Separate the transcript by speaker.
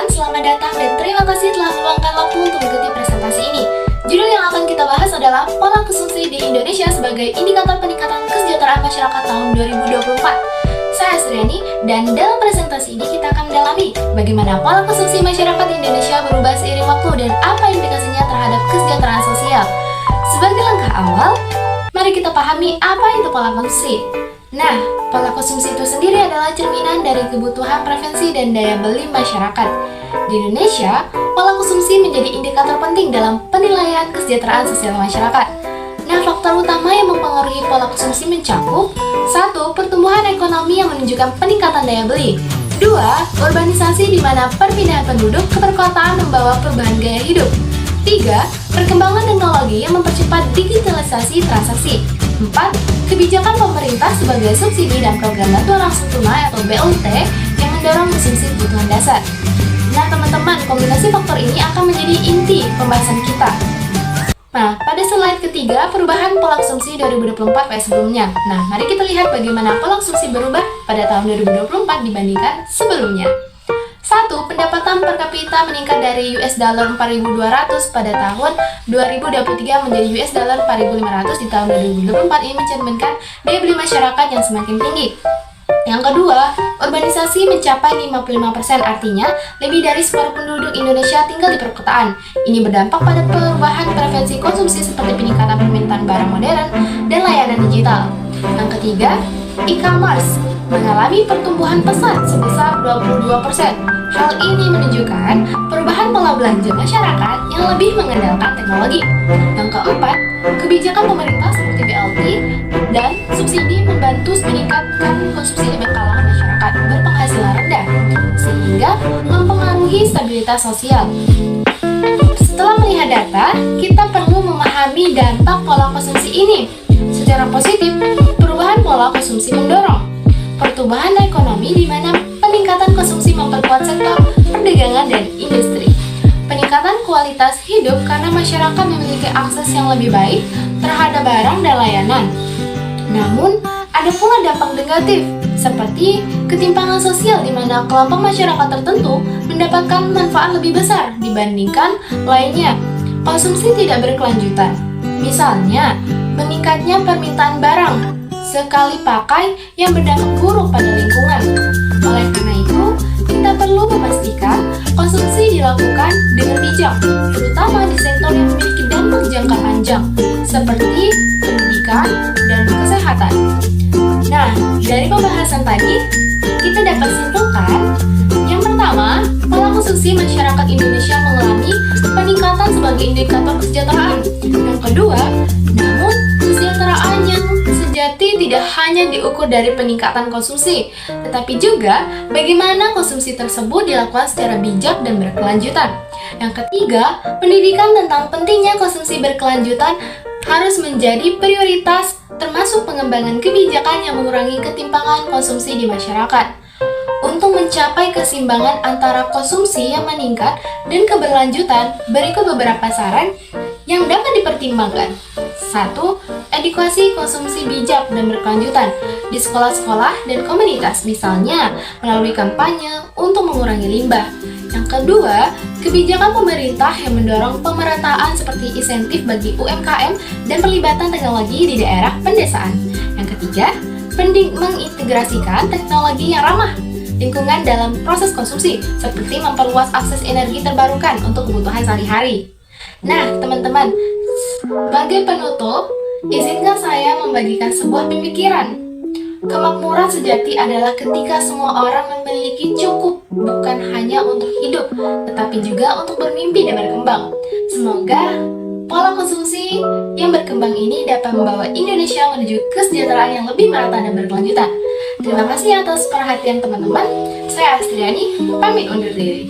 Speaker 1: teman-teman, selamat datang dan terima kasih telah meluangkan waktu untuk mengikuti presentasi ini. Judul yang akan kita bahas adalah pola konsumsi di Indonesia sebagai indikator peningkatan kesejahteraan masyarakat tahun 2024. Saya Sriani, dan dalam presentasi ini kita akan mendalami bagaimana pola konsumsi masyarakat di Indonesia berubah seiring waktu dan apa implikasinya terhadap kesejahteraan sosial. Sebagai langkah awal, mari kita pahami apa itu pola konsumsi. Nah, pola konsumsi itu sendiri adalah cerminan dari kebutuhan preferensi dan daya beli masyarakat. Di Indonesia, pola konsumsi menjadi indikator penting dalam penilaian kesejahteraan sosial masyarakat. Nah, faktor utama yang mempengaruhi pola konsumsi mencakup 1. Pertumbuhan ekonomi yang menunjukkan peningkatan daya beli. 2. Urbanisasi di mana perpindahan penduduk ke perkotaan membawa perubahan gaya hidup. 3. Perkembangan teknologi yang mempercepat digitalisasi transaksi. 4. Kebijakan pemerintah sebagai subsidi dan program bantuan langsung tunai atau BLT yang mendorong konsumsi kebutuhan dasar. Nah teman-teman, kombinasi faktor ini akan menjadi inti pembahasan kita. Nah, pada slide ketiga, perubahan pola konsumsi 2024 pada sebelumnya. Nah, mari kita lihat bagaimana pola konsumsi berubah pada tahun 2024 dibandingkan sebelumnya. 1. Pendapatan per kapita meningkat dari US dollar 4.200 pada tahun 2023 menjadi US dollar 4.500 di tahun 2024. Ini mencerminkan daya beli masyarakat yang semakin tinggi. Yang kedua, urbanisasi mencapai 55%, artinya lebih dari separuh penduduk Indonesia tinggal di perkotaan. Ini berdampak pada perubahan preferensi konsumsi seperti peningkatan permintaan barang modern dan layanan digital. Yang ketiga, e-commerce mengalami pertumbuhan pesat sebesar 22%. Hal ini menunjukkan perubahan pola belanja masyarakat yang lebih mengandalkan teknologi. Yang keempat, kebijakan pemerintah seperti BLT dan subsidi membantu meningkatkan konsumsi di kalangan masyarakat berpenghasilan rendah, sehingga mempengaruhi stabilitas sosial. Setelah melihat data, kita perlu memahami dampak pola konsumsi ini. Secara positif, perubahan pola konsumsi mendorong pertumbuhan ekonomi di mana peningkatan konsumsi memperkuat sektor perdagangan dan industri. Peningkatan kualitas hidup karena masyarakat memiliki akses yang lebih baik terhadap barang dan layanan. Namun, ada pula dampak negatif, seperti ketimpangan sosial di mana kelompok masyarakat tertentu mendapatkan manfaat lebih besar dibandingkan lainnya. Konsumsi tidak berkelanjutan. Misalnya, meningkatnya permintaan barang sekali pakai yang berdampak buruk pada lingkungan. Oleh karena itu, kita perlu memastikan konsumsi dilakukan dengan bijak, terutama di sektor yang memiliki dampak jangka panjang, seperti pendidikan dan kesehatan. Nah, dari pembahasan tadi, kita dapat simpulkan, yang pertama, pola konsumsi masyarakat Indonesia mengalami peningkatan sebagai indikator kesejahteraan. Yang kedua, namun kesejahteraan yang sejati tidak hanya diukur dari peningkatan konsumsi, tetapi juga bagaimana konsumsi tersebut dilakukan secara bijak dan berkelanjutan. Yang ketiga, pendidikan tentang pentingnya konsumsi berkelanjutan harus menjadi prioritas, termasuk pengembangan kebijakan yang mengurangi ketimpangan konsumsi di masyarakat. Untuk mencapai keseimbangan antara konsumsi yang meningkat dan keberlanjutan, berikut beberapa saran yang dapat dipertimbangkan. 1. Edukasi konsumsi bijak dan berkelanjutan di sekolah-sekolah dan komunitas, misalnya melalui kampanye untuk mengurangi limbah. Yang kedua, kebijakan pemerintah yang mendorong pemerataan seperti insentif bagi UMKM dan perlibatan teknologi di daerah pedesaan. Yang ketiga, mengintegrasikan teknologi yang ramah lingkungan dalam proses konsumsi, seperti memperluas akses energi terbarukan untuk kebutuhan sehari-hari. Nah, teman-teman, sebagai penutup, izinkan saya membagikan sebuah pemikiran. Kemakmuran sejati adalah ketika semua orang memiliki cukup, bukan hanya untuk hidup, tetapi juga untuk bermimpi dan berkembang. Semoga pola konsumsi yang berkembang ini dapat membawa Indonesia menuju kesejahteraan yang lebih merata dan berkelanjutan. Terima kasih atas perhatian teman-teman. Saya Astriani, pamit undur diri.